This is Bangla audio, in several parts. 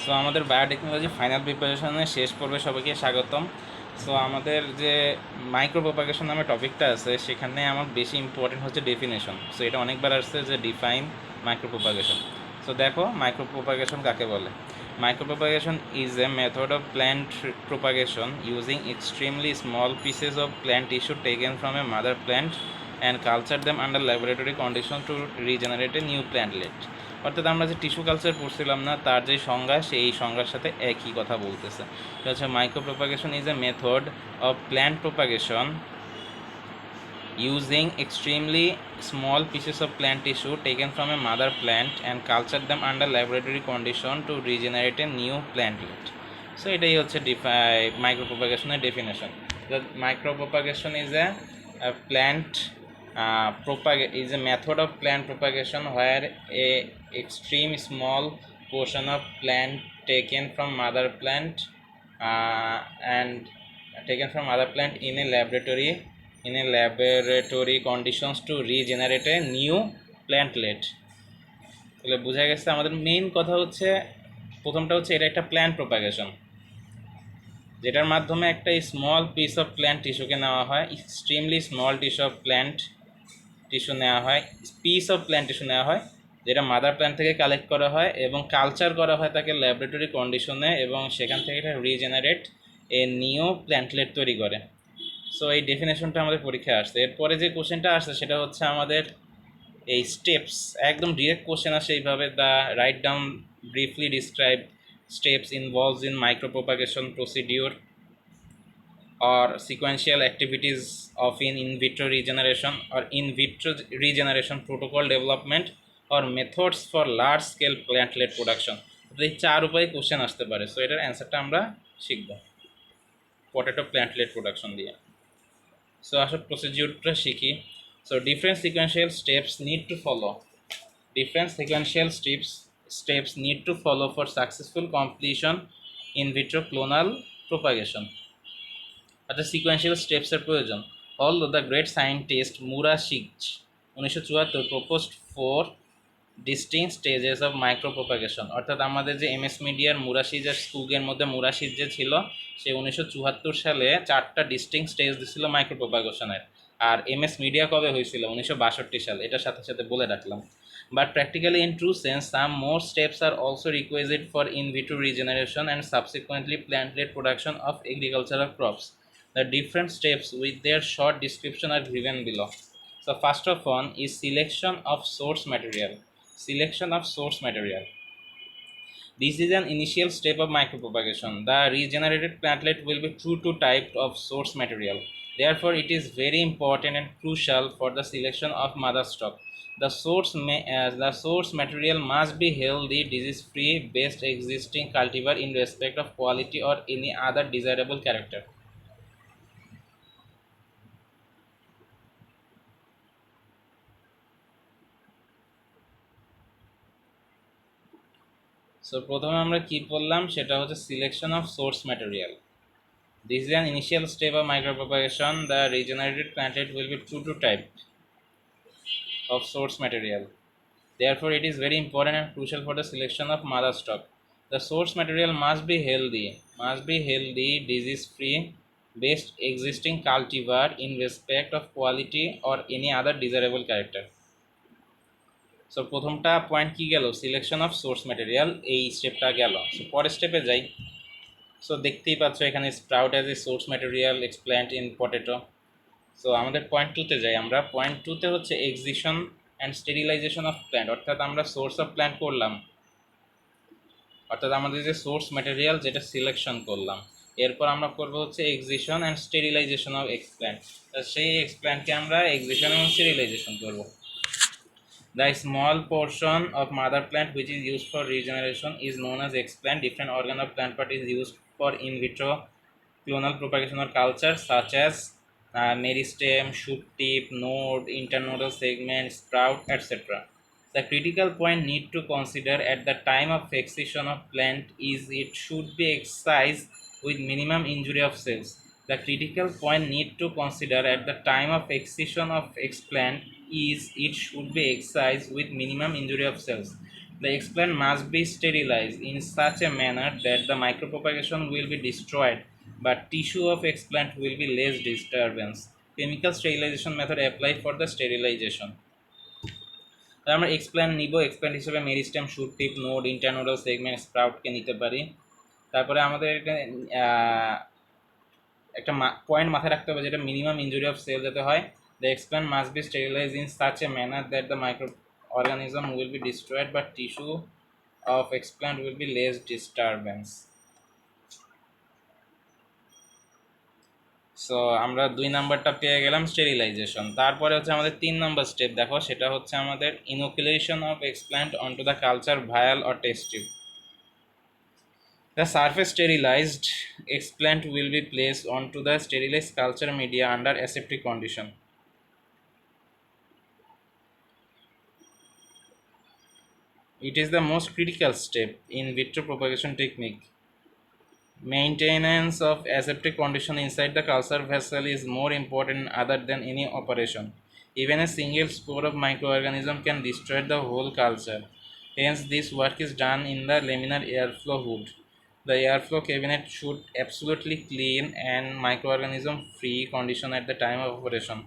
সো আমাদের বায়োটেকনোলজি ফাইনাল প্রিপারেশনের শেষ পর্বে সবাইকে স্বাগতম। সো আমাদের যে মাইক্রো প্রোপাগেশন নামে টপিকটা আছে সেখানে আমার বেশি ইম্পর্টেন্ট হচ্ছে ডেফিনেশন। সো এটা অনেকবার আসছে যে ডিফাইন মাইক্রো প্রোপাগেশন। সো দেখো মাইক্রো প্রোপাগেশন কাকে বলে। Micro propagation is a method of plant propagation using extremely small pieces of plant tissue taken from a mother plant and culture them under laboratory condition to regenerate a new plantlet. অর্থাৎ আমরা যে টিস্যু কালচার পড়ছিলাম না, তার যে সংজ্ঞা সেই সংজ্ঞার সাথে একই কথা বলতেছে। এটা হচ্ছে micro propagation is a method of plant propagation using extremely small pieces of plant tissue taken from a mother plant and culture them under laboratory condition to regenerate a new plantlet. So এটাই হচ্ছে মাইক্রো প্রোপাগেশনের definition. Micro propagation is a plant is a method of plant propagation where a extreme small portion of plant taken from mother plant and taken from mother plant in a laboratory conditions to regenerate a new plantlet. তাহলে বোঝা গেছে আমাদের মেইন কথা হচ্ছে, প্রথমটা হচ্ছে এটা একটা প্ল্যান্ট প্রোপাগেশন, যেটার মাধ্যমে একটা স্মল পিস অফ প্ল্যান্ট টিস্যুকে নেওয়া হয়, এক্সট্রিমলি স্মল টিস্যু নেওয়া হয়, পিস অফ প্ল্যান্ট টিস্যু নেওয়া হয়, যেটা মাদার প্ল্যান্ট থেকে কালেক্ট করা হয় এবং কালচার করা হয় তাকে ল্যাবরেটরি কন্ডিশনে, এবং সেখান থেকে এটা রিজেনারেট এ নিউ প্ল্যান্টলেট তৈরি করে। সো এই ডেফিনেশনটা আমাদের পরীক্ষায় আসছে। এরপরে যে কোশ্চেনটা আসছে সেটা হচ্ছে আমাদের এই স্টেপস, একদম ডিরেক্ট কোশ্চেন আসে এইভাবে, the write down briefly describe steps involves in micro propagation procedure or sequential activities of in vitro regeneration or in vitro regeneration protocol development or methods for large scale plantlet production. এই চার উপায়ে কোশ্চেন আসতে পারে। সো এটার অ্যান্সারটা আমরা শিখব পটেটো প্ল্যান্টলেট প্রোডাকশন দিয়ে। সো আসলে প্রসিডিউরটা শিখি। So different sequential steps need to follow, different sequential steps need to follow for successful completion in vitro clonal propagation. অর্থাৎ সিকোয়েন্সিয়াল স্টেপসের প্রয়োজন। Although the great scientist Murashige 1974 proposed 4 distinct stages of micro propagation. অর্থাৎ আমাদের যে এমএস মিডিয়ার মুরাশিজ আর স্কুগের মধ্যে মুরাশিজ যে ছিল, সে 1974 সালে 4টা ডিস্টিংক্ট স্টেজ দিছিল মাইক্রো প্রোপাগেশনের। আর এমএস মিডিয়া কবে হয়েছিল? 1962 সালে। এটার সাথে সাথে বলে রাখলাম। But practically in true sense, some more steps are also requisite for in vitro regeneration and subsequently plantlet production of agricultural crops. The different steps with their short description are given below. So first of all is selection of source material. Selection of source material. This is an initial step of micropropagation. The regenerated plantlet will be true to type of source material. Therefore, it is very important and crucial for the selection of mother stock. The source material must be healthy, disease-free, best existing cultivar in respect of quality or any other desirable character. So প্রথমে আমরা কি বললাম সেটা হচ্ছে selection of source material. This is an initial step of micropropagation. The regenerated plantlet will be true to type of source material. Therefore, it is very important and crucial for the selection of mother stock. The source material must be healthy, disease-free, best existing cultivar in respect of quality or any other desirable character. So প্রথমটা পয়েন্ট কি গেল? সিলেকশন অফ সোর্স ম্যাটেরিয়াল, এই স্টেপটা গেল। সো পরের স্টেপে যাই। সো দেখতেই পাচ্ছ এখানে sprout as a source material explant in potato. So আমাদের পয়েন্ট টুতে যাই আমরা। পয়েন্ট টুতে হচ্ছে excision and sterilization of plant. অর্থাৎ আমরা সোর্স অফ প্ল্যান্ট করলাম, অর্থাৎ আমাদের যে সোর্স ম্যাটেরিয়াল যেটা সিলেকশন করলাম, এরপর আমরা করবো হচ্ছে excision and sterilization of explant. সেই এক্সপ্ল্যান্টকে আমরা এক্সিশন এবং স্টেরিলাইজেশন করবো। The small portion of mother plant which is used for regeneration is known as explant. Different organ of plant part is used for in vitro clonal propagation or culture such as meristem, shoot tip, node, internodal segment, sprout, etc. The critical point need to consider at the time of excision of plant is it should be excised with minimum injury of cells. The critical point need to consider at the time of excision of explant is it should be excised with minimum injury of cells. The explant must be sterilized in such a manner that the micropropagation will be destroyed, but tissue of explant will be less disturbance. Chemical sterilization method apply for the sterilization. আমরা এক্সপ্ল্যান নিব এক্সপ্ল্যান হিসেবে মেরিস্টেম শুট টিপ নোড ইন্টারনোডাল সেগমেন্ট স্প্রাউটকে নিতে পারি। তারপরে আমাদের এটা একটা পয়েন্ট মাথায় রাখতে হবে যেটা মিনিমাম ইনজুরি অফ সেল যাতে হয়। The explant must be sterilize in such a manner that the micro organism will be destroyed but tissue of explant will be less disturbance. So আমরা 2 নাম্বারটা পেয়ে গেলাম স্টেরিলাইজেশন। তারপরে হচ্ছে আমাদের 3 নাম্বার স্টেপ দেখো, সেটা হচ্ছে আমাদের inoculation of explant অনটু the culture ভায়াল or test tube. The surface sterilized explant will be placed onto the sterilized culture media under aseptic condition. It is the most critical step in vitro propagation technique. Maintenance of aseptic condition inside the culture vessel is more important other than any operation. Even a single spore of microorganism can destroy the whole culture. Hence, this work is done in the laminar airflow hood. The airflow cabinet should absolutely clean and microorganism free condition at the time of operation.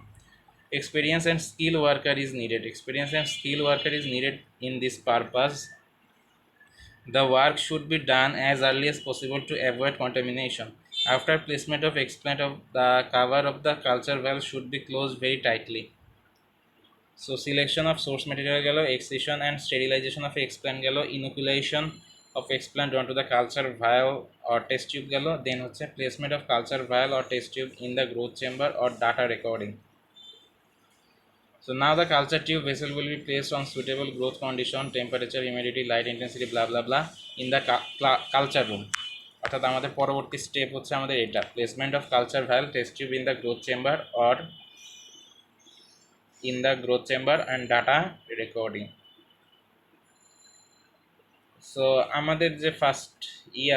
Experience and skill worker is needed. Experience and skill worker is needed in this purpose. The work should be done as early as possible to avoid contamination. After placement of explant of the cover of the culture valve should be closed very tightly. So selection of source material gelo, excision and sterilization of explant gelo, inoculation of explant onto the culture vial or test tube gelo, then hocche placement of culture vial or test tube in the growth chamber or data recording. So now the culture tube vessel will be placed on suitable growth condition, temperature, humidity, light intensity, blah blah blah in the culture room. অর্থাৎ আমাদের পরবর্তী স্টেপ হচ্ছে আমাদের এটা, placement of culture ভায়াল test tube in the growth chamber or in the growth chamber and data recording. So আমাদের যে ফার্স্ট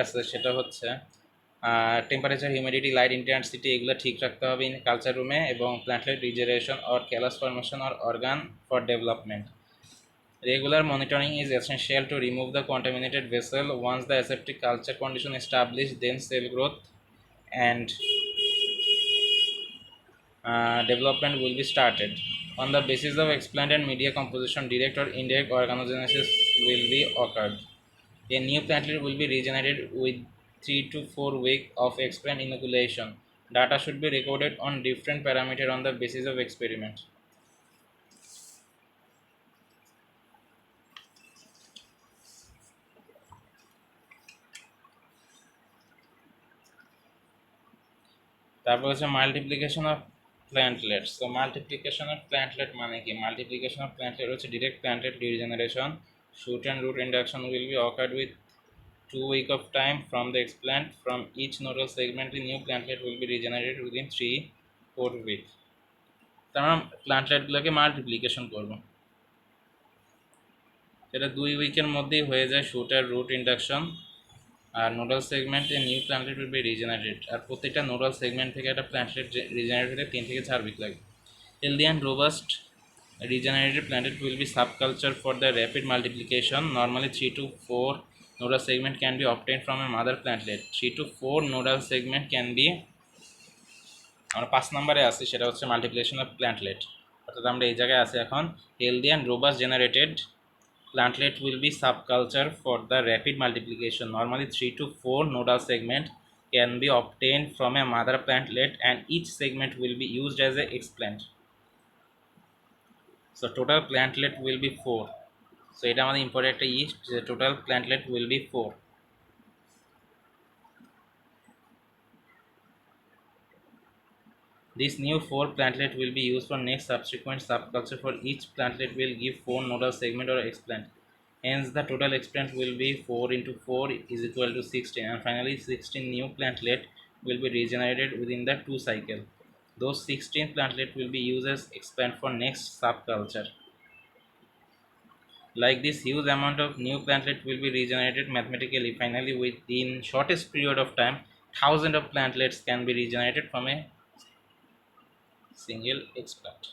আছে সেটা হচ্ছে টেম্পারেচার, হিউমিডিটি, লাইট ইন্টেন্সিটি এগুলো ঠিক রাখতে হবে ইন কালচার রুমে, এবং plantlet regeneration or callus formation or organ for development. Regular monitoring is essential to remove the contaminated vessel. Once the aseptic culture condition established, then cell growth and development will be started. On the basis of explant and media composition, direct or indirect organogenesis will be occurred. A new plantlet will be regenerated with 3 to 4 weeks of explant inoculation. Data should be recorded on different parameters on the basis of experiment. তারপর হচ্ছে multiplication of plantlet. So multiplication of plantlet মানে কি? মাল্টিপ্লিকেশন অফ প্ল্যান্টলেট হচ্ছে direct plantlet regeneration. Shoot and root induction will be occurred with 2 weeks of time from the explant. From each nodal segment, the new plantlet will be regenerated within 3-4 weeks. তো আমরা প্ল্যান্টলেটগুলোকে মাল্টিপ্লিকেশন করবো, সেটা 2 উইকের মধ্যেই হয়ে যায় শুট আর রুট ইন্ডাকশন। আর নোডাল সেগমেন্টে নিউ প্ল্যান্টলেট উইল বি রিজেনারেটেড। আর প্রত্যেকটা নোডাল সেগমেন্ট থেকে একটা প্ল্যান্টলেট রিজেনারেট হতে 3 থেকে 4 উইক লাগে। Healthy and robust regenerated plantlet will be subculture for the rapid multiplication. Normally 3 to 4 nodal segment can be obtained from a mother plantlet. 3 to 4 nodal segment can be, আমরা 5 নম্বরে আছি, সেটা হচ্ছে মাল্টিপ্লিকেশন অফ প্ল্যান্টলেট। অর্থাৎ আমরা এই জায়গায় আছি এখন। Healthy and robust generated plantlet will be subculture for the rapid multiplication. Normally 3 to 4 nodal segment can be obtained from a mother plantlet and each segment will be used as a explant. So total plantlet will be 4. So এটা আমাদের ইম্পর্টেন্ট একটা যে total plantlet will be 4. This new 4 plantlet will be used for next subsequent subculture. For each plantlet will give 4 nodal segment or explant. Hence the total explant will be 4 into 4 is equal to 16, and finally 16 new plantlet will be regenerated within the 2 cycle. Those 16 plantlet will be used as explant for next subculture. Like this, huge amount of new plantlet will be regenerated mathematically. Finally, within shortest period of time, thousands of plantlets can be regenerated from a single explant.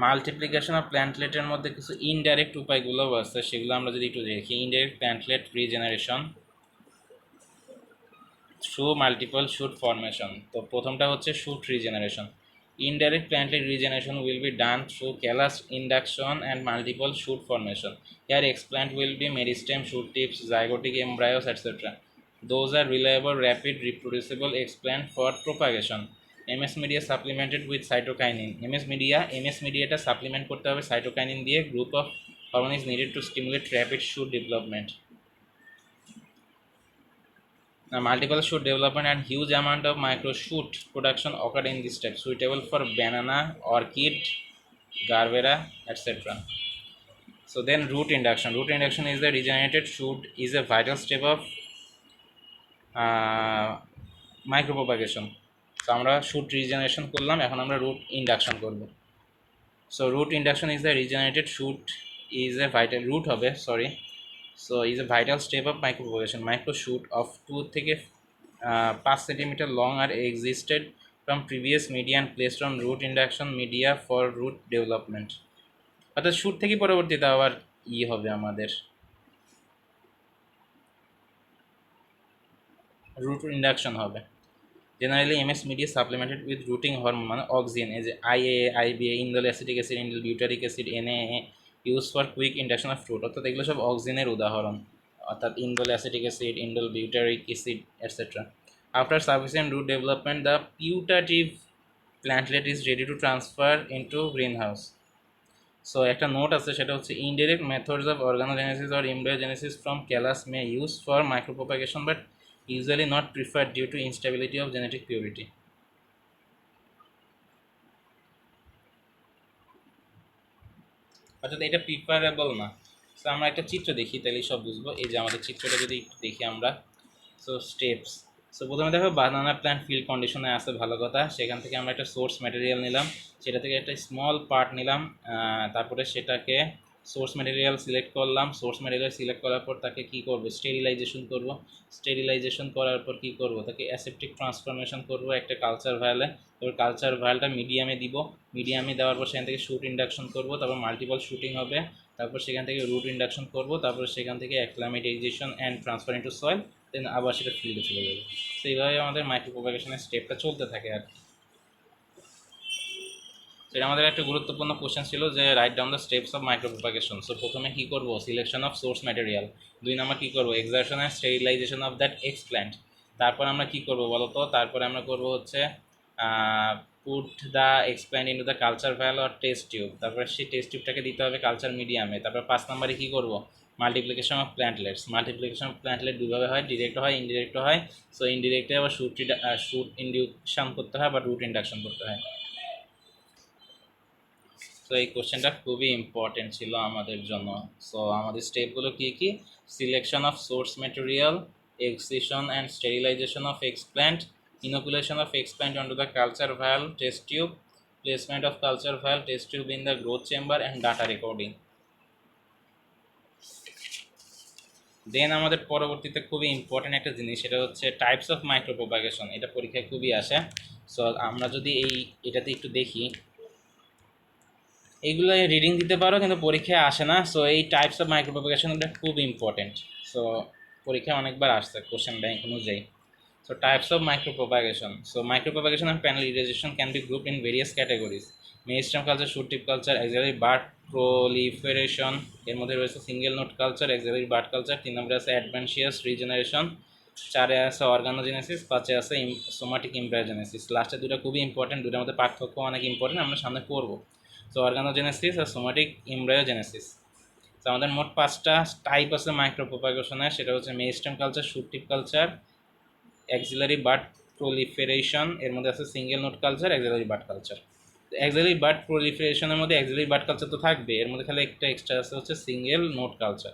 Multiplication of প্ল্যান্টলেটের মধ্যে কিছু ইনডাইরেক্ট উপায়গুলোও আছে, সেগুলো আমরা যদি একটু দেখি। Indirect plantlet regeneration through multiple shoot formation. তো প্রথমটা হচ্ছে shoot regeneration. Indirect plantlet regeneration will be done through callus induction and multiple shoot formation. Here explant will be meristem, shoot tips, zygotic embryos, etc. Those are reliable, rapid, reproducible explant for propagation. MS media supplemented with cytokinin. MS mediaটা সাপ্লিমেন্ট করতে হবে সাইটোকাইনিন দিয়ে। Group of hormone is needed to stimulate rapid shoot development. Multiple shoot development and huge amount of micro shoot production occurred in this type, suitable for banana, orchid, garvera, etc. So then root induction. Root induction is the regenerated shoot is a vital step of micropropagation. So আমরা shoot regeneration করলাম, এখন আমরা root induction করব। So root induction is the regenerated shoot is a vital root হবে sorry. So is a vital step of micropropagation. Micro shoot of 2 থেকে 5 cm long are existed from previous media and placed on root induction media for root development. অর্থাৎ শুট থেকে পরবর্তীতে আবার হবে আমাদের রুট ইন্ডাকশন হবে। Generally MS media supplemented with rooting hormone মানে অক্সিজেন, এই যে IA, IBA, indole acetic acid, indole butyric acid, NAA use for quick induction of fruit. অর্থাৎ এগুলো সব অক্সিজেনের উদাহরণ, অর্থাৎ indole acetic acid, indole butyric acid etcetera. After sufficient root development the putative plantlet is ready to transfer into green house. So একটা নোট আছে, সেটা হচ্ছে indirect methods of organogenesis or embryogenesis from callous may use for micropropagation but usually not preferred due to instability of genetic purity. অর্থাৎ এটা প্রিফারেবল না। সো আমরা একটা চিত্র দেখি তাহলেই সব বুঝবো। এই যে আমাদের চিত্রটা যদি একটু দেখি আমরা, সো স্টেপস। সো প্রথমে দেখো বানানা প্ল্যান্ট ফিল্ড কন্ডিশনে আছে, ভালো কথা। সেখান থেকে আমরা একটা সোর্স ম্যাটেরিয়াল নিলাম, সেটা থেকে একটা স্মল পার্ট নিলাম, তারপরে সেটাকে সোর্স ম্যাটেরিয়াল সিলেক্ট করলাম। সোর্স ম্যাটেরিয়াল সিলেক্ট করার পর তাকে কী করবো, স্টেরিলাইজেশন করব। স্টেরিলাইজেশন করার পর কী করব, তাকে অ্যাসেপ্টিক ট্রান্সফরমেশন করব একটা কালচার ভায়ালে। তারপর কালচার ভায়ালটা মিডিয়ামে দিব, মিডিয়ামে দেওয়ার পর সেখান থেকে শুট ইন্ডাকশন করব, তারপর মাল্টিপল শুটিং হবে, তারপর সেখান থেকে রুট ইন্ডাকশন করব, তারপর সেখান থেকে অ্যাক্লামেটাইজেশন অ্যান্ড ট্রান্সফার ইন্টু সয়েল, দেন আবার সেটা ফিল্ডে চলে যাবে। তো এইভাবে আমাদের মাইক্রোপ্রোপাগেশনের স্টেপটা চলতে থাকে আর কি। সেটা আমাদের একটা গুরুত্বপূর্ণ কোশ্চেন ছিল যে right down the steps of micropropagation. So প্রথমে কী করবো, selection of source material. 2 number কী করবো, excision and sterilization of that explant. তারপর আমরা কী করবো বলো তো, তারপরে আমরা করবো হচ্ছে put the explant into the culture val or test tube. তারপরে সেই টেস্ট টিউবটাকে দিতে হবে কালচার মিডিয়ামে। তারপর 5 নম্বরে কী করবো, multiplication of প্ল্যান্টলেটস। Multiplication of plantlet দুইভাবে হয়, ডিরেক্ট হয়, ইনডিরেক্ট হয়। সো ইনডিরেক্টে আবার শুট ইন্ডিউকশন করতে হয় বা রুট ইন্ডাকশন করতে হয়। তো এই কোশ্চেনটা খুবই ইম্পর্টেন্ট ছিল আমাদের জন্য। সো আমাদের স্টেপগুলো কী কী, selection of source material, excision and sterilization of explant, inoculation of explant onto the culture vial test tube, placement of culture vial test tube in the growth chamber and data recording. দেন আমাদের পরবর্তীতে খুবই ইম্পর্টেন্ট একটা জিনিস, সেটা হচ্ছে টাইপস অফ মাইক্রোপ্রোপাগেশন। এটা পরীক্ষায় খুবই আসে। সো আমরা যদি এটাতে একটু দেখি, এইগুলো রিডিং দিতে পারো কিন্তু পরীক্ষায় আসে না। সো এই টাইপস অফ মাইক্রোপ্রোপাগেশনটা খুব ইম্পর্টেন্ট। সো পরীক্ষায় অনেকবার আসছে কোশ্চেন ব্যাংক অনুযায়ী। So types of micropropagation. So micropropagation and panel irrigation can be grouped in various categories. Meristem culture, shoot tip culture, axillary bud proliferation, এর মধ্যে রয়েছে single node culture, axillary bud culture, 3 নম্বরে আছে adventitious regeneration, 4-এ আছে অর্গানোজেনেসিস, 5-এ আছে সোমাটিক এমব্রায়োজেনেসিস। লাস্টে দুটো খুবই ইম্পর্টেন্ট, দুটোর মধ্যে পার্থক্য অনেক ইম্পর্টেন্ট, আমরা সামনে পড়বো। সো অর্গানোজেনেসিস আর সোমাটিক এমব্রায়োজেনেসিস। তো আমাদের মোট 5টা টাইপ আছে মাইক্রোপ্রোপাগেশনের, সেটা হচ্ছে meristem culture, shoot tip culture, axillary bud proliferation, এর মধ্যে আছে single node culture, axillary bud culture. Axillary bud প্রলিফারেশনের মধ্যে অ্যাক্সিলারি বাড কালচার তো থাকবে, এর মধ্যে খালি একটা এক্সট্রা আছে হচ্ছে সিঙ্গেল নোট কালচার।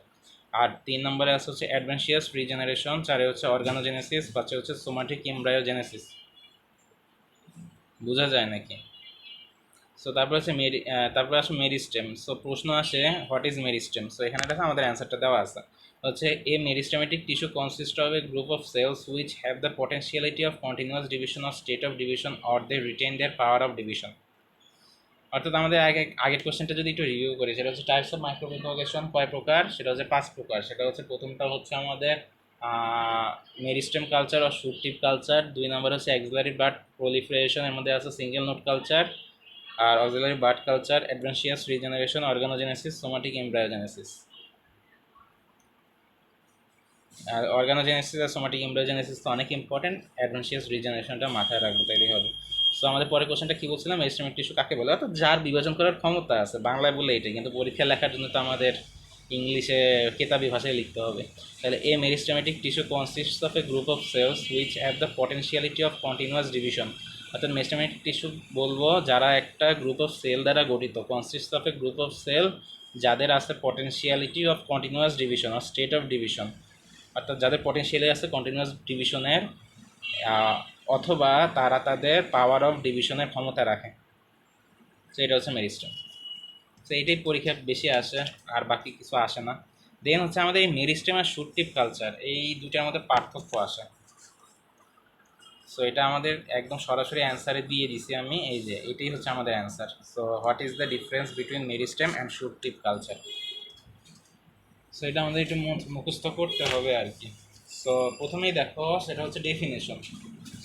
আর 3 নম্বরে আছে হচ্ছে অ্যাডভেন্সিয়াস রিজেনারেশন, 4-এ হচ্ছে অর্গানোজেনেসিস, 5-এ হচ্ছে সোমাটিক এমব্রায়োজেনেসিস। বোঝা যায় নাকি? সো তারপর আছে তারপরে আসে মেরিস্টেম। সো প্রশ্ন আসে হোয়াট ইজ মেরিস্টেম। সো এখানে দেখো আমাদের অ্যান্সারটা দেওয়া আছে হচ্ছে a meristematic tissue consist of a group of cells which have the potentiality of continuous division of state of division or they retain their power of division. অর্থাৎ আমাদের আগের কোশ্চেনটা যদি একটু রিভিউ করি, সেটা হচ্ছে টাইপস অফ মাইক্রোপ্রোপাগেশন কয় প্রকার, সেটা হচ্ছে 5 প্রকার। সেটা হচ্ছে প্রথমটা হচ্ছে আমাদের মেরিস্টেম কালচার আর শুট টিপ কালচার, 2 নম্বর হচ্ছে অ্যাক্সিলারি বার্ড প্রলিফারেশন, এর মধ্যে আছে সিঙ্গেল নোট কালচার আর axillary bud culture, adventitious regeneration, organogenesis, somatic embryogenesis. আর অর্গানোজেনেসিস আর সোমাটিক এমব্রায়োজেনেসিস তো অনেক ইম্পর্টেন্ট, অ্যাডভেন্সিয়াস রিজেনারেশনটা মাথায় রাখবো তাইলেই হবে। সো আমাদের পরের কোশ্চেনটা কী বলছিলাম, মেরিস্টেমিক টিস্যু কাকে বলে, অর্থাৎ যার বিভাজন করার ক্ষমতা আছে, বাংলায় বলে এটাই, কিন্তু পরীক্ষা লেখার জন্য তো আমাদের ইংলিশে কেতাবি ভাষায় লিখতে হবে। তাহলে a meristematic tissue consists of a group of cells which have the potentiality of continuous division. অর্থাৎ মেরিস্টেমেটিক টিস্যু বলবো যারা একটা গ্রুপ অফ সেল দ্বারা গঠিত, consists of a group of cell যাদের আছে পটেনশিয়ালিটি অফ কন্টিনিউয়াস ডিভিশন আর স্টেট অফ ডিভিশন, অর্থাৎ যাদের পটেনশিয়ালি আছে কন্টিনিউয়াস ডিভিশনের, অথবা তারা তাদের পাওয়ার অফ ডিভিশনের ক্ষমতা রাখে। তো এটা হচ্ছে মেরিস্টেম। তো এটাই পরীক্ষা বেশি আসে, আর বাকি কিছু আসে না। দেন হচ্ছে আমাদের এই মেরিস্টেম আর শুট টিপ কালচার, এই দুটার মধ্যে পার্থক্য আসে। সো এটা আমাদের একদম সরাসরি অ্যান্সারে দিয়ে দিছি আমি, এই যে এটাই হচ্ছে আমাদের answer. So what is the difference between meristem and shoot tip culture. So এটা আমাদের একটু মুখস্থ করতে হবে আর কি। সো প্রথমেই দেখো, সেটা হচ্ছে ডেফিনেশন।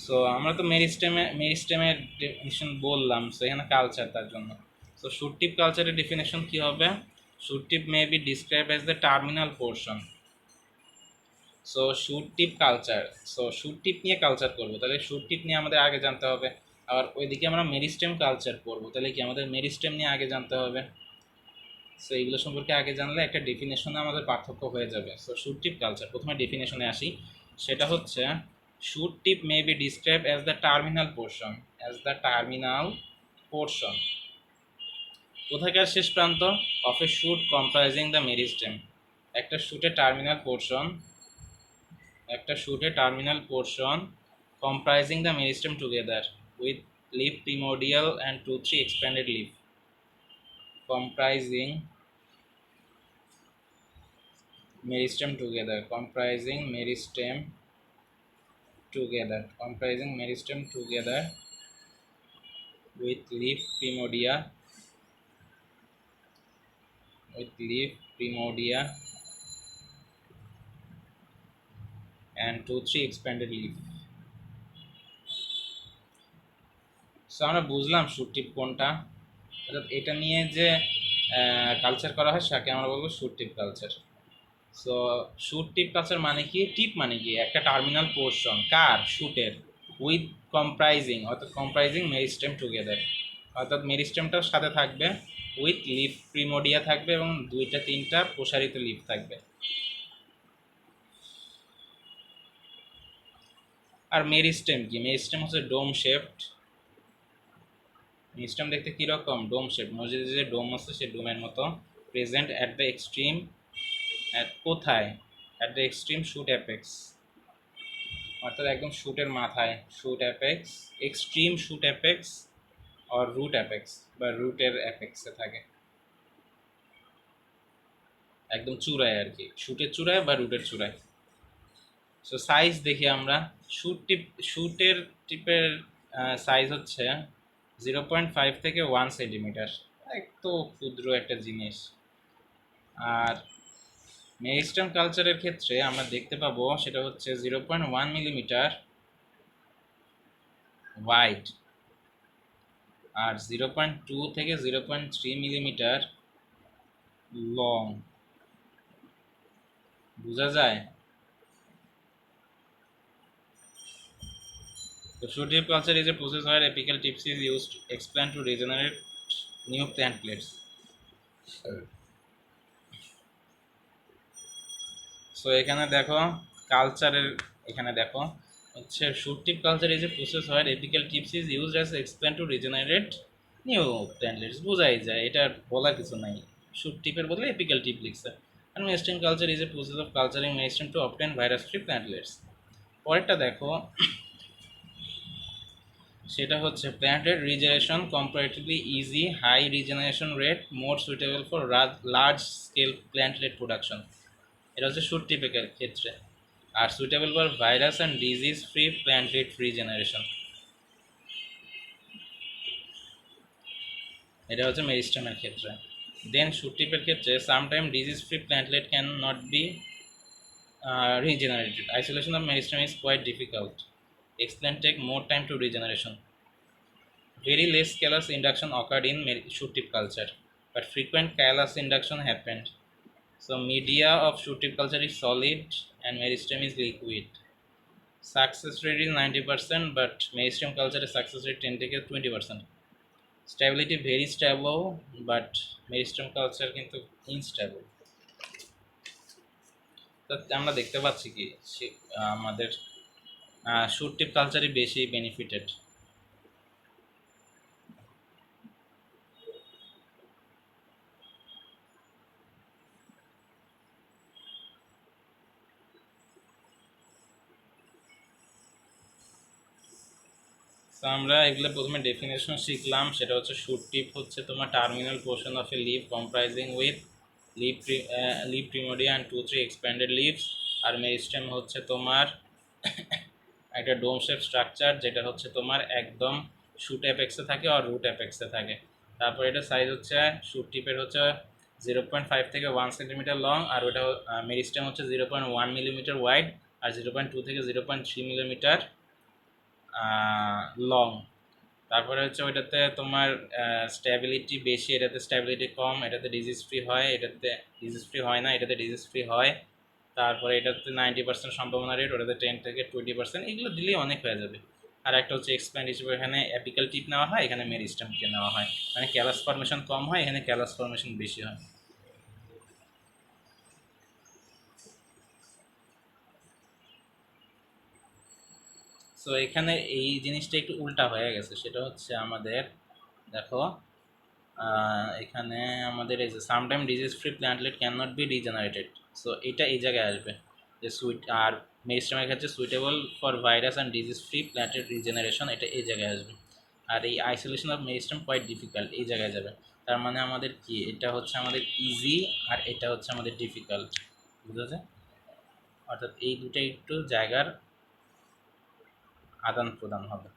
সো আমরা তো মেরিস্টেমের ডেফিনেশন বললাম, সো এখানে কালচার তার জন্য। সো শুট টিপ কালচারের ডেফিনেশন কী হবে, shoot tip may be describe as the terminal portion. So shoot tip culture, so shoot tip নিয়ে কালচার করবো, তাহলে শুট টিপ নিয়ে আমাদের আগে জানতে হবে। আবার ওইদিকে আমরা মেরিস্টেম কালচার করবো, তাহলে কি আমাদের মেরিস্টেম নিয়ে আগে জানতে হবে। সো এইগুলো সম্পর্কে আগে জানলে একটা ডেফিনেশনে আমাদের পার্থক্য হয়ে যাবে। সো শুট টিপ কালচার, প্রথমে ডেফিনেশনে আসি। সেটা হচ্ছে shoot tip may be describe as the terminal portion, as the terminal portion, কোথাকার শেষ প্রান্ত, of a shoot comprising the meristem. একটা শুটের টার্মিনাল পোর্শন, একটা শুটের terminal portion comprising the meristem together with leaf primordial and 2-3 expanded leaf, comprising meristem together, comprising meristem together with leaf primordia, and 2-3 expanded leaf. So আমরা বুঝলাম শুট টিপ কোনটা, অর্থাৎ এটা নিয়ে যে কালচার করা হয় সেটাকে আমরা বলবো shoot tip culture. So shoot tip culture মানে কি, টিপ মানে কি একটা টার্মিনাল পোর্শন, কার, শুটের, উইথ কম্প্রাইজিং, অর্থাৎ কম্প্রাইজিং মেরিস্টেম টুগেদার, অর্থাৎ মেরিস্টেমটার সাথে থাকবে, উইথ লিফ প্রিমোডিয়া থাকবে এবং 2-3টা প্রসারিত লিফ থাকবে। আর মেরিস্টেম কি, মেরিস্টেম হচ্ছে ডোম শেপড। মেরিস্টেম দেখতে কীরকম, ডোম শেপ, মসজিদে যে ডোম আছে সে ডোমের মতো, প্রেজেন্ট অ্যাট দ্য এক্সট্রিম, কোথায়, at the extreme shoot apex, অর্থাৎ একদম শুটের মাথায়, shoot apex, extreme shoot apex আর রুট অ্যাপেক্স, বা রুটের অ্যাপেক্সে থাকে, একদম চূড়ায় আর কি, শুটের চূড়ায় বা রুটের চূড়ায়। সো সাইজ দেখি আমরা, শুটের টিপের সাইজ হচ্ছে 0.5 থেকে 1 সেন্টিমিটার, একটু ক্ষুদ্র একটা জিনিস। আর মেরিস্টেম কালচারের ক্ষেত্রে আমরা দেখতে পাবো সেটা হচ্ছে 0.1 মিলিমিটার ওয়াইড আর 0.2 থেকে 0.3 মিলিমিটার লং। বোঝা যায়? তো shoot tip culture is a process where apical tips is used to expand to regenerate new plant plates. So এখানে দেখো কালচারের, এখানে দেখো হচ্ছে shoot tip culture is a process where apical tips is used as expand to regenerate new plantlets. বোঝাই যায়, এটা বলার কিছু নাই, shoot টিপের বদলে apical tip লিখছে। And meristem culture is a process of culturing meristem to obtain virus-free plantlets. পরেরটা দেখো, সেটা হচ্ছে প্ল্যান্টের regeneration comparatively easy, high regeneration rate, more suitable for large scale plantlet production. এটা হচ্ছে শুট টিপের ক্ষেত্রে। আর suitable for virus and disease free plantlet regeneration. এটা হচ্ছে মেরিস্টেমের ক্ষেত্রে। দেন শুট টিপের ক্ষেত্রে sometime disease free plantlet can not be regenerated. Isolation of meristem is quite difficult. Explain take more time to regeneration. Very less callus induction occurred in shoot tip culture, but frequent callus induction happened. So media of shoot tip culture is solid and meristem is liquid. Success rate is 90%, but meristem culture is success rate 10 to 20%. Stability very stable, but meristem culture কিন্তু instable. তাতে আমরা দেখতে পাচ্ছি কি আমাদের শুট টিপ কালচারই বেশি বেনিফিটেড। তো আমরা এগুলো প্রথমে ডেফিনেশন শিখলাম, সেটা হচ্ছে শুট টিপ হচ্ছে তোমার terminal portion of a leaf comprising with leaf primordia and 2-3 expanded leaves. আর মেরিস্টেম হচ্ছে তোমার একটা ডোম শেপ স্ট্রাকচার, যেটা হচ্ছে তোমার একদম শুট অ্যাপেক্সে থাকে আর রুট অ্যাপেক্সে থাকে। তারপর এটা সাইজ হচ্ছে শুট টিপের হচ্ছে 0.5 থেকে 1 সেন্টিমিটার লং, আর ওটা মেরিস্টেম হচ্ছে 0.1 মিলিমিটার ওয়াইড আর 0.2 থেকে 0.3 মিলিমিটার লং। তারপরে হচ্ছে ওইটাতে তোমার স্ট্যাবিলিটি বেশি, এটাতে স্ট্যাবিলিটি কম, এটাতে ডিজিজ ফ্রি হয়, এটাতে ডিজিজ ফ্রি হয় না, এটাতে ডিজিজ ফ্রি হয়। তারপরে এটাতে 90% সম্ভাবনা রেট, ওটাতে 10 থেকে 20%। এগুলো দিলেই অনেক হয়ে যাবে। আর একটা হচ্ছে এক্সপ্যান্ড হিসেবে এখানে অ্যাপিক্যাল টিপ নেওয়া হয়, এখানে মেরিস্টেমকে নেওয়া হয়। মানে ক্যালাস ফর্মেশন কম হয়, এখানে ক্যালাস ফর্মেশন বেশি হয়। সো এখানে এই জিনিসটা একটু উল্টা হয়ে গেছে, সেটা হচ্ছে আমাদের দেখো এখানে আমাদের এই যে sometime disease free plantlet can not be regenerated. So এটা এই জায়গায় আসবে যে আর মেরিস্টেমের ক্ষেত্রে suitable for virus and disease free planted regeneration, এটা এই জায়গায় আসবে। আর এই isolation of meristem quite difficult এই জায়গায় যাবে। তার মানে আমাদের কি, এটা হচ্ছে আমাদের ইজি আর এটা হচ্ছে আমাদের ডিফিকাল্ট, বুঝেছে? অর্থাৎ এই দুটো একটু জায়গার আদান প্রদান হবে।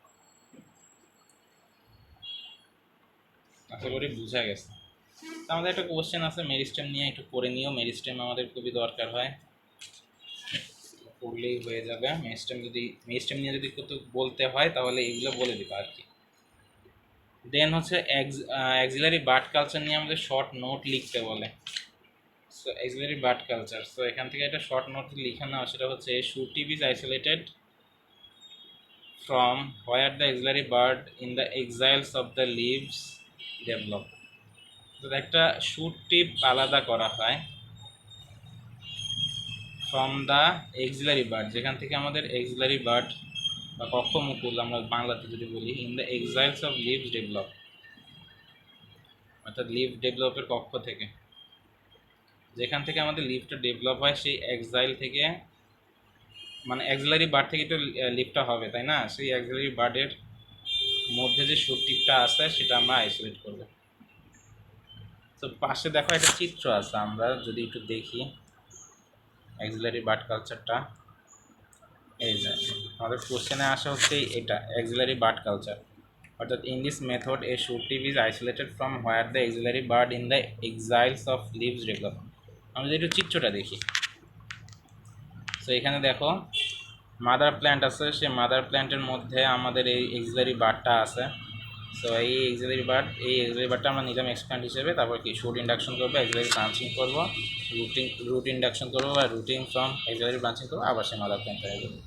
আশা করি বোঝা গেছে। তো আমাদের একটা কোশ্চেন আছে মেরিস্টেম নিয়ে, একটু করে নিও। মেরিস্টেম আমাদের খুবই দরকার হয়, পড়লেই হয়ে যাবে। মেরিস্টেম নিয়ে যদি কত বলতে হয় তাহলে এইগুলো বলে দিবা আর কি। দেন হচ্ছে অ্যাক্সিলারি বার্ড কালচার নিয়ে আমাদের শর্ট নোট লিখতে বলে। So axillary bud culture, so এখান থেকে একটা শর্ট নোট লিখে নেওয়া, সেটা হচ্ছে shoot tip is isolated from where the auxiliary bird in the exiles of the leaves develop. তো একটা শুট টিপ আলাদা করা হয় ফ্রম দ্য এক্সিলারি বার্ড, যেখান থেকে আমাদের এক্সিলারি বার্ড বা কক্ষ মুকুল আমরা বাংলাতে যদি বলি, in the axils of leaves develop, অর্থাৎ লিভ ডেভেলপের কক্ষ থেকে, যেখান থেকে আমাদের লিভটা ডেভেলপ হয় সেই এক্সাইল থেকে, মানে এক্সিলারি বার্ড থেকে তো লিভটা হবে তাই না, সেই এক্সিলারি বার্ডের মধ্যে যে শুট টিপটা আছে সেটা আমরা আইসোলেট করব। তো পাশে দেখো একটা চিত্র আছে, আমরা যদি একটু দেখি অ্যাক্সিলারি বার্ড কালচারটা। এই যে আমাদের কোশ্চেনে আসা হচ্ছে এটা অ্যাক্সিলারি বার্ড কালচার, অর্থাৎ in this method a shoot tip is isolated from where the axillary bud in the axils of leaves develop. আমরা যদি একটু চিত্রটা দেখি, তো এখানে দেখো মাদার প্ল্যান্ট আছে, সেই মাদার প্ল্যান্টের মধ্যে আমাদের এই এক্সিলারি বার্ডটা আছে। সো এই এক্সিলারি বার্ডটা আমরা নিলাম এক্সপ্যান্ড হিসেবে, তারপর কি শুট ইন্ডাকশন করবো, এক্সিলারি ব্রাঞ্চিং করবো, রুট ইন্ডাকশন করবো বা রুটিং ফ্রম এক্সিলারি ব্রাঞ্চিং করবো, আবার সেই মাদার প্ল্যান্ট হয়ে যাবে।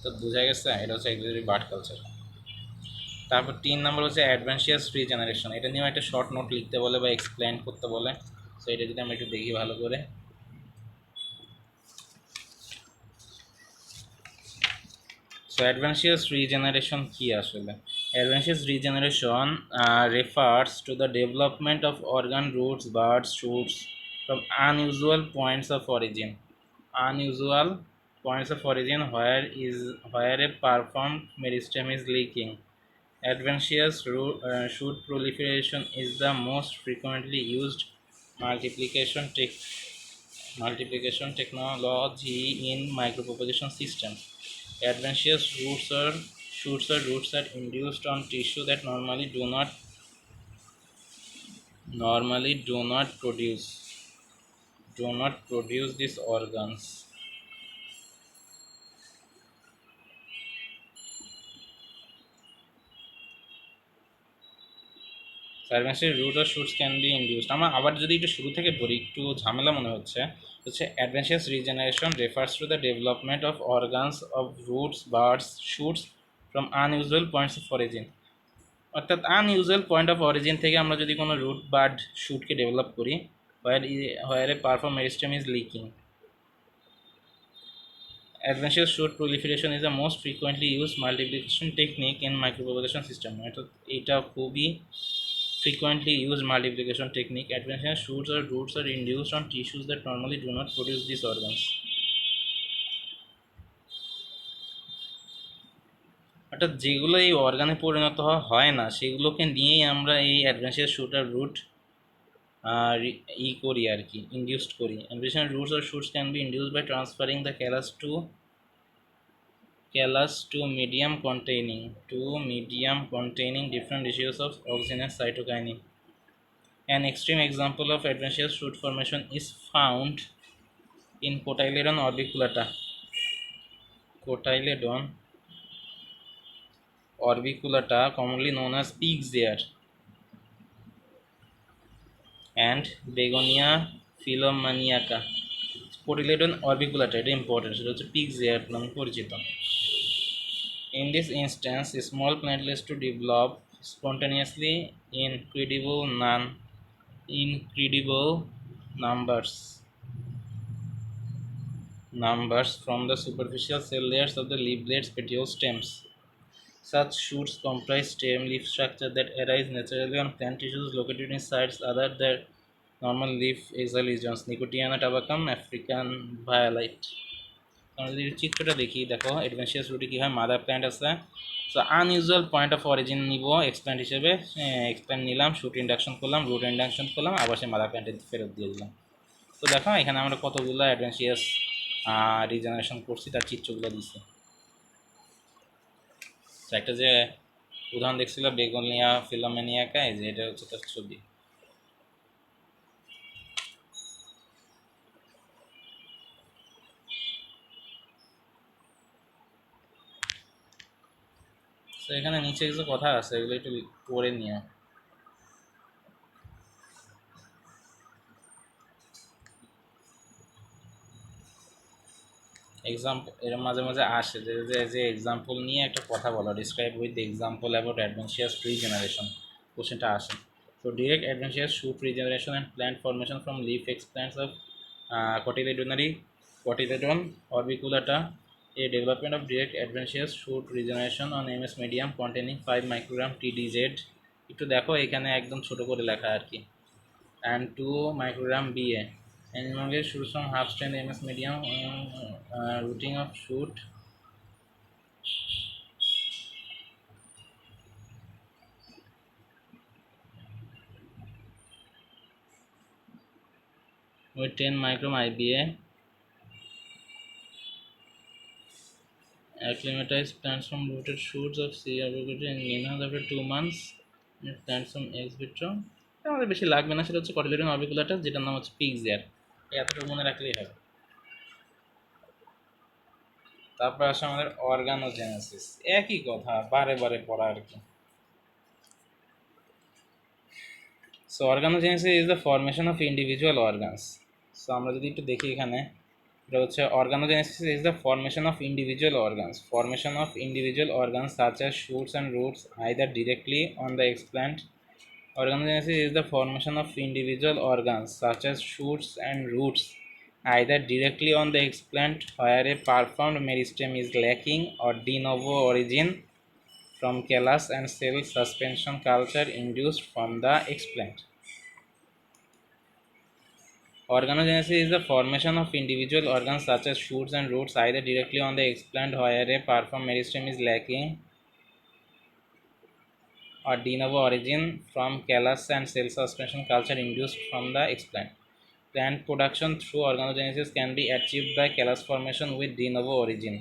তো বোঝা গেছে, এটা হচ্ছে এক্সিলারি বার্ড কালচার। তারপর 3 নম্বর হচ্ছে অ্যাডভান্সিয়াস রিজেনারেশন, এটা নিয়েও একটা শর্ট নোট লিখতে বলে বা এক্সপ্লেন করতে বলে। সো এটা যদি আমরা একটু দেখি ভালো করে। সো অ্যাডভান্সিয়াস রিজেনারেশন কি আসলে? Adventitious regeneration refers to the development of organ roots, buds, shoots from unusual points of origin. Unusual points of origin where a performed meristem is leaking. Adventitious shoot proliferation is the most frequently used multiplication technology in micropropagation systems. Adventitious shoots or roots are induced on tissue that normally do not normally do not produce these organs. Adventitious root or shoots can be induced. আমরা আবার যদি একটু শুরু থেকে পড়ি, একটু ঝামেলা মনে হচ্ছে। adventitious regeneration refers to the development of organs of roots, buds, shoots from unusual points of origin. অর্থাৎ আনইউজুয়াল পয়েন্ট অফ অরিজিন থেকে আমরা যদি কোনো রুট বাড শুটকে ডেভেলপ করি, where a preformed meristem is lacking. Adventitious shoot proliferation is the most frequently used multiplication technique in micropropagation system. অর্থাৎ এটা খুবই frequently used multiplication technique. Adventitious shoots or roots are induced on tissues that normally do not produce these organs. অর্থাৎ যেগুলো এই অর্গানে পরিণত হয় না, সেগুলোকে নিয়েই আমরা এই অ্যাডভেন্সিয়াস শুট আর রুট করি আর কি, ইনডিউসড করি। অ্যাডভেন্সিয়াস রুটস আর shoots can be induced by transferring the callus to medium containing different ratios of oxygenous cytokinin. An extreme example of adventitious shoot formation is found in Cotyledon orbiculata. Cotyledon orbiculata, commonly known as pig's ear, and Begonia philomaniaca. Cotyledon orbiculata, এটা ইম্পর্টেন্ট, সেটা হচ্ছে পিগস এয়ার নামে পরিচিত। In this instance, small plantlets to develop spontaneously incredible numbers from the superficial cell layers of the leaflets, petiole stems. Such shoots comprise stem leaf structure that arise naturally on plant tissues located in sites other than normal leaf axial regions. Nicotiana tabacum, African violet. আমরা যদি চিত্রটা দেখি, দেখো অ্যাডভেন্সিয়াস রুটে কী হয়, মাদার প্ল্যান্ট আছে। So unusual point of origin নিব এক্সপ্ল্যান্ট হিসেবে, এক্সপ্ল্যান্ট নিলাম, শুট ইন্ডাকশন করলাম, রুট ইন্ডাকশন করলাম, আবার সে মাদার প্ল্যান্টে ফেরত দিয়ে দিলাম। তো দেখো এখানে আমরা কতগুলো অ্যাডভেন্সিয়াস রিজেনারেশন করছি, তার চিত্রগুলো দিচ্ছি। একটা যে উদাহরণ দেখছিল বেগোনিয়া ফিলোমেনিয়াকা, এই যে এটা হচ্ছে তার ছবি। তো এখানে নিচে কিছু কথা আছে, এগুলো একটু পড়ে নিও। এক্সাম্পল এর মাঝে মাঝে আসে যে এক্সাম্পল নিয়ে একটা কথা বলা, describe with example about adventitious regeneration, কোশ্চেনটা আসে। So direct adventitious shoot regeneration and plant formation from leaf explants of Cotyledon orbiculata. A development of direct adventitious shoot regeneration on MS medium containing 5 microgram TDZ. একটু দেখো এখানে একদম ছোট করে লেখা আর কি, and 2 microgram BA. Animal shoots from half strength MS medium, routing of shoot with 10 micron IBA. Acclimatize plants from rooted shoots of C. arboricata in greenhouse after 2 months. Plants from ex vitro. আমাদের বেশি লাগবে না, সেটা হচ্ছে কটিলেডন অরবিকুলাটা, যেটার নাম হচ্ছে পিগস এয়ার। এতটুকু মনে রাখলেই হবে। তারপর আসে আমাদের অর্গানোজেনেসিস, একই কথা বারে বারে পড়া আর কি। So organogenesis is the formation of individual organs. So আমরা যদি একটু দেখি এখানে, এটা হচ্ছে organogenesis is the formation of individual organs such as shoots and roots either directly on the explant. Organogenesis is the formation of individual organs such as shoots and roots either directly on the explant where a performed meristem is lacking or de novo origin from callus and cell suspension culture induced from the explant. Organogenesis is the formation of individual organs such as shoots and roots either directly on the explant where a performed meristem is lacking or de novo origin from callus and cell suspension culture induced from the explant. Plant production through organogenesis can be achieved by callus formation with de novo origin.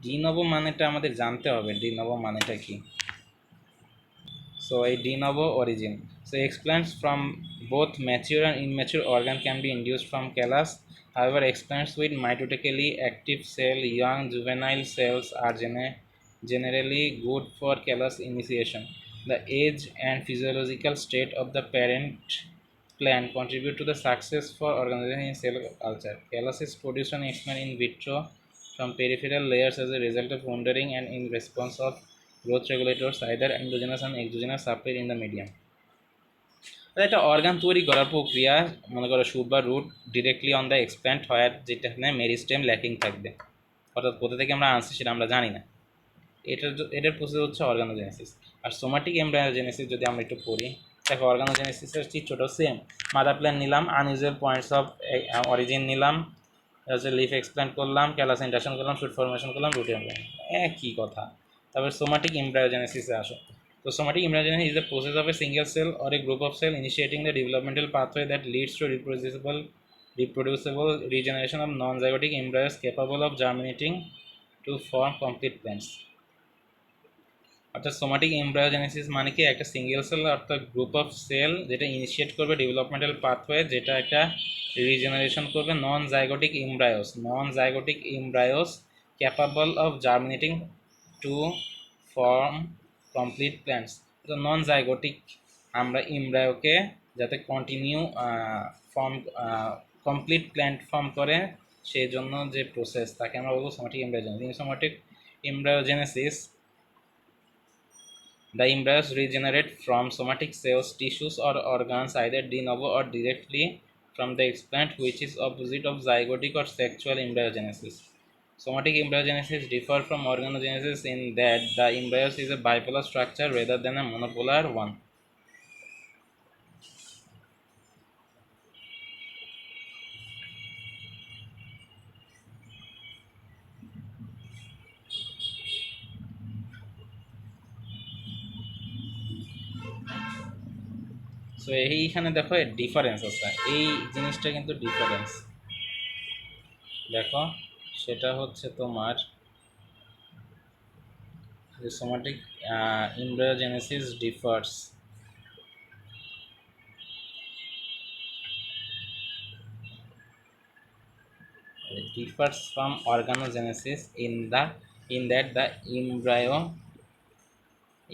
De novo মানেটা আমাদের জানতে হবে, de novo মানেটা কি। So a de novo origin. So explants from both mature and immature organ can be induced from callus. However, explants with mitotically active cell, young juvenile cells are generally good for callus initiation. The age and physiological state of the parent plant contribute to the success for organization in cell culture. Callus is produced and expanded in vitro from peripheral layers as a result of wounding and in response of growth regulators, either endogenous and exogenous, supplied in the medium. একটা অর্গান তৈরি করার প্রক্রিয়া, মনে করো শুট বা root directly on the explant হয়, যেটাখানে মেরিস্টেম ল্যাকিং থাকবে, অর্থাৎ কোথা থেকে আমরা আনছি সেটা আমরা জানি না। এটার প্রসেস হচ্ছে অর্গানোজেনেসিস। আর সোমাটিক এমব্রায়োজেনেসিস যদি আমরা একটু পড়ি, দেখো অর্গানোজেনেসিসের চিত্রটাও সেম। মাদার প্ল্যান নিলাম, আনইউজুয়াল পয়েন্টস অফ অরিজিন নিলাম, হচ্ছে লিফ এক্সপ্ল্যান্ট করলাম, ক্যালাস ইন্ডাকশন করলাম, শুট ফরমেশন করলাম, রুট এমব্রায়ো, একই কথা। তারপরে সোমাটিক এমব্রায়োজেনেসিসে আসো। তো somatic embryogenesis is the process of a single cell or a group of cells initiating the developmental pathway that leads to reproducible regeneration of non-zygotic embryos capable of germinating to form complete plants. অর্থাৎ সোমাটিক এমব্রায়োজেনেসিস মানে কি, একটা সিঙ্গেল সেল অর্থাৎ গ্রুপ অফ সেল যেটা ইনিশিয়েট করবে ডেভেলপমেন্টাল পাথওয়ে, যেটা একটা রিজেনারেশন করবে non zygotic embryos capable of germinating to form complete plants. তো নন জাইগোটিক আমরা এমব্রায়োকে যাতে continue form complete plant form করে, সেই জন্য যে প্রসেস তাকে আমরা বলবো somatic embryogenesis. Somatic embryogenesis, the embryos regenerate from somatic cells, tissues, or organs either de novo or directly from the explant, which is opposite of zygotic or sexual embryogenesis. Somatic embryogenesis differ from organogenesis in that the embryos is a bipolar structure rather than a monopolar one. So এইখানে দেখো ডিফারেন্স আছে, এই জিনিসটা কিন্তু ডিফারেন্স দেখো, সেটা হচ্ছে তোমার the somatic embryogenesis differs from organogenesis in that the embryo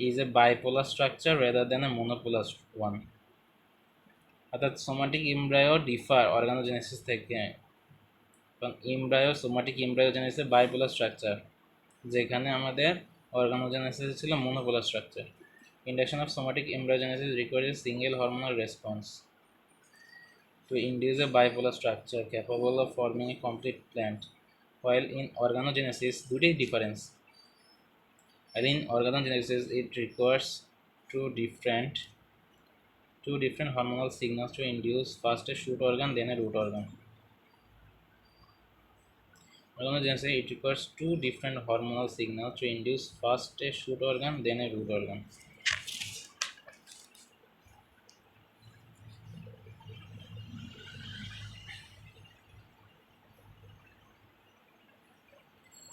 is a bipolar structure rather than a monopolar one. অর্থাৎ সোমাটিক এমব্রায়ো ডিফার অর্গানোজেনেসিস থেকে, কারণ embryo somatic embryogenesis bipolar structure, যেখানে আমাদের অর্গানোজেনেসিস ছিল মোনোপোলার structure. Induction of somatic embryogenesis requires a single hormonal response to induce a bipolar structure capable of forming a complete plant, while in organogenesis দুটি difference, and in organogenesis it requires two different hormonal signals to induce first a shoot organ then a root organ. Organogenesis it requires two different hormonal signals to induce first a shoot organ then a root organ.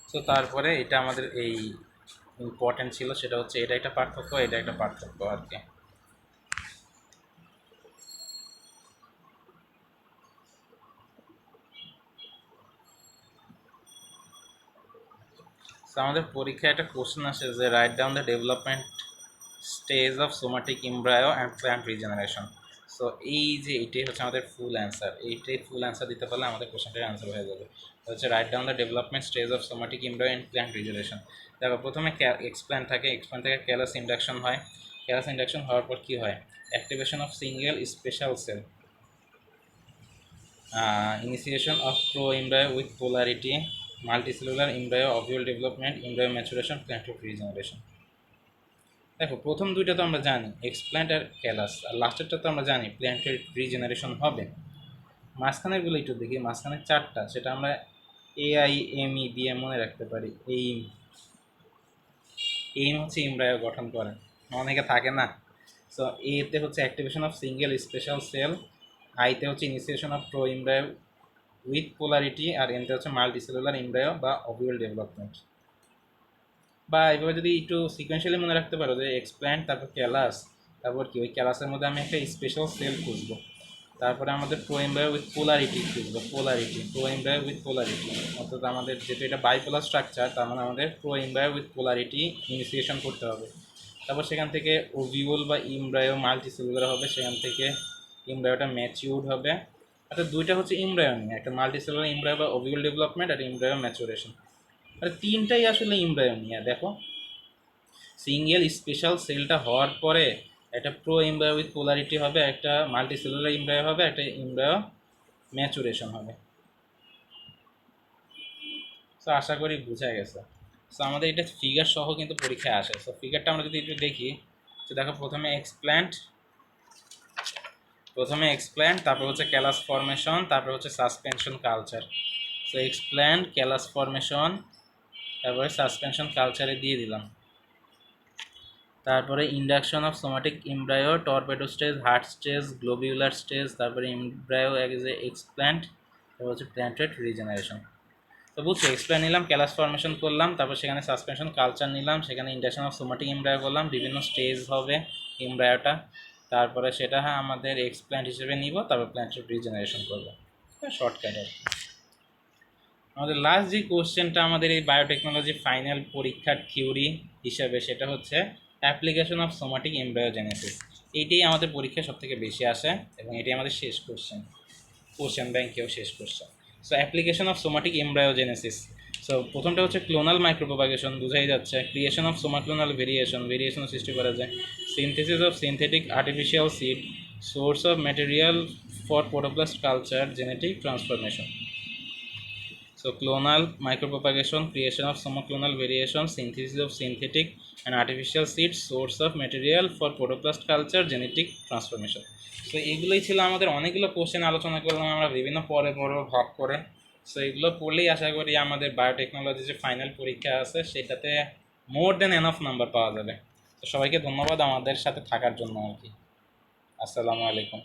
So তারপরে এটা আমাদের এই ইম্পর্টেন্ট ছিল, সেটা হচ্ছে এটা একটা পার্থক্য, এটা একটা পার্থক্য আর কি। আমাদের পরীক্ষায় একটা কোশ্চেন আসে যে right down the development stage of somatic embryo and plant regeneration. So এই যে এইটাই হচ্ছে আমাদের ফুল অ্যান্সার, এইটাই ফুল অ্যান্সার দিতে পারলে আমাদের কোশ্চেনটার অ্যান্সার হয়ে যাবে। হচ্ছে right down the development stage of somatic embryo and plant regeneration. দেখো প্রথমে এক্সপ্ল্যান্ট থাকে, এক্সপ্ল্যান্ট থেকে ক্যালাস ইন্ডাকশন হয়, ক্যালাস ইন্ডাকশন হওয়ার পর কী হয়, activation of single special cell, initiation of pro-embryo with polarity, multicellular embryo, ovule development, embryo maturation, plant regeneration. দেখো প্রথম দুইটা তো আমরা জানি, এক্সপ্ল্যান্ট আর ক্যালাস, আর লাস্টেরটা তো আমরা জানি প্ল্যান্টের রিজেনারেশন হবে। মাঝখানেরগুলো একটু দেখি, মাঝখানের চারটা সেটা আমরা AIME দিয়ে মনে রাখতে পারি। এইম হচ্ছে এমব্রায়ো গঠন করে, অনেকে থাকে না। সো এতে হচ্ছে activation of single special cell, আইতে হচ্ছে initiation of pro embryo with polarity, আর এনতে হচ্ছে মাল্টিসেলুলার এমব্রায়ো বা ওভিউল ডেভেলপমেন্ট। বা এভাবে যদি একটু সিকোয়েন্সিয়ালি মনে রাখতে পারো যে এক্সপ্ল্যান্ট তারপর ক্যালাস তারপর কি ওই ক্লাসের মধ্যে আমি একটা স্পেশাল সেল খুঁজবো, তারপরে আমাদের প্রো এমব্রায়ো উইথ পোলারিটি খুঁজবো, প্রো এমব্রায়ো উইথ পোলারিটি, অর্থাৎ আমাদের যেহেতু এটা বাইপোলার স্ট্রাকচার, তার মানে আমাদের pro embryo with polarity initiation করতে হবে। তারপর সেখান থেকে ওভিউল বা ইমব্রায়ো মাল্টিসেলুলার হবে, সেখান থেকে ইমব্রায়োটা ম্যাচিউরড হবে। অর্থাৎ দুইটা হচ্ছে ইমব্রায়ো নিয়ে, একটা মাল্টিসেলুলার ইমব্রায়ো বা ওভিউল ডেভেলপমেন্ট আর ইমব্রায়ো ম্যাচুরেশন। আর তিনটাই আসলে ইমব্রায়ো নিয়ে। দেখো সিঙ্গেল স্পেশাল সেলটা হওয়ার পরে একটা প্রো এমব্রায়ো উইথ পোলারিটি হবে, একটা মাল্টিসেলুলার ইমব্রায়ো হবে, একটা ইমব্রায়ো ম্যাচুরেশন হবে। সো আশা করি বোঝা গেছে। সো আমাদের এটা ফিগার সহ কিন্তু পরীক্ষায় আসে। সো ফিগারটা আমরা যদি একটু দেখি, তো দেখো প্রথমে এক্সপ্ল্যান্ট, তারপর হচ্ছে ক্যালাস ফর্মেশন, তারপর হচ্ছে suspension culture. So explant, callus formation, তারপরে সাসপেনশন কালচারে দিয়ে দিলাম। তারপরে induction of somatic embryo, torpedo stage, heart stage, globular stage, তারপরে ইমব্রায়ো এজ এ এক্সপ্ল্যান্ট, তারপর হচ্ছে প্ল্যান্টেড রিজেনারেশন। তো বুঝছো, এক্সপ্ল্যান্ট নিলাম, ক্যালাস ফর্মেশন করলাম, তারপর সেখানে সাসপেনশন কালচার নিলাম, সেখানে ইন্ডাকশন অফ সোমাটিক ইমব্রায়ো করলাম, বিভিন্ন স্টেজ হবে ইমব্রায়োটা, তারপরে সেটা আমাদের এক্সপ্ল্যান্ট হিসেবে নিব, তারপর প্ল্যান্টেড রিজেনারেশন করবো। শর্টকাট আর কি। আমাদের লাস্ট যে কোশ্চেনটা আমাদের এই বায়োটেকনোলজি ফাইনাল পরীক্ষার থিওরি হিসাবে, সেটা হচ্ছে অ্যাপ্লিকেশন অফ সোমাটিক এমব্রায়োজেনেসিস। এইটাই আমাদের পরীক্ষায় সবথেকে বেশি আসে এবং এটাই আমাদের শেষ কোশ্চেন ব্যাংকেও শেষ question. So application of somatic embryogenesis. So প্রথমটা হচ্ছে ক্লোনাল মাইক্রোপ্রোপাগেশন, বোঝাই যাচ্ছে। ক্রিয়েশন অফ সোমাক্লোনাল ভেরিয়েশন সৃষ্টি করা যায়। Synthesis of synthetic artificial seed, source of material for protoplast culture, genetic transformation. So clonal micropropagation, creation of somoclonal variation, synthesis of synthetic and artificial seeds, source of material for protoplast culture, genetic transformation. So এগুলোই ছিল আমাদের অনেকগুলো কোশ্চেন আলোচনা করলাম আমরা বিভিন্ন পরে ভাগ করে। সো এগুলো পড়লেই আশা করি আমাদের বায়োটেকনোলজি যে ফাইনাল পরীক্ষা আছে সেটাতে মোর দেন এনাফ নাম্বার পাওয়া যাবে। তো সবাইকে ধন্যবাদ আমাদের সাথে থাকার জন্য আর কি। আসসালামু আলাইকুম।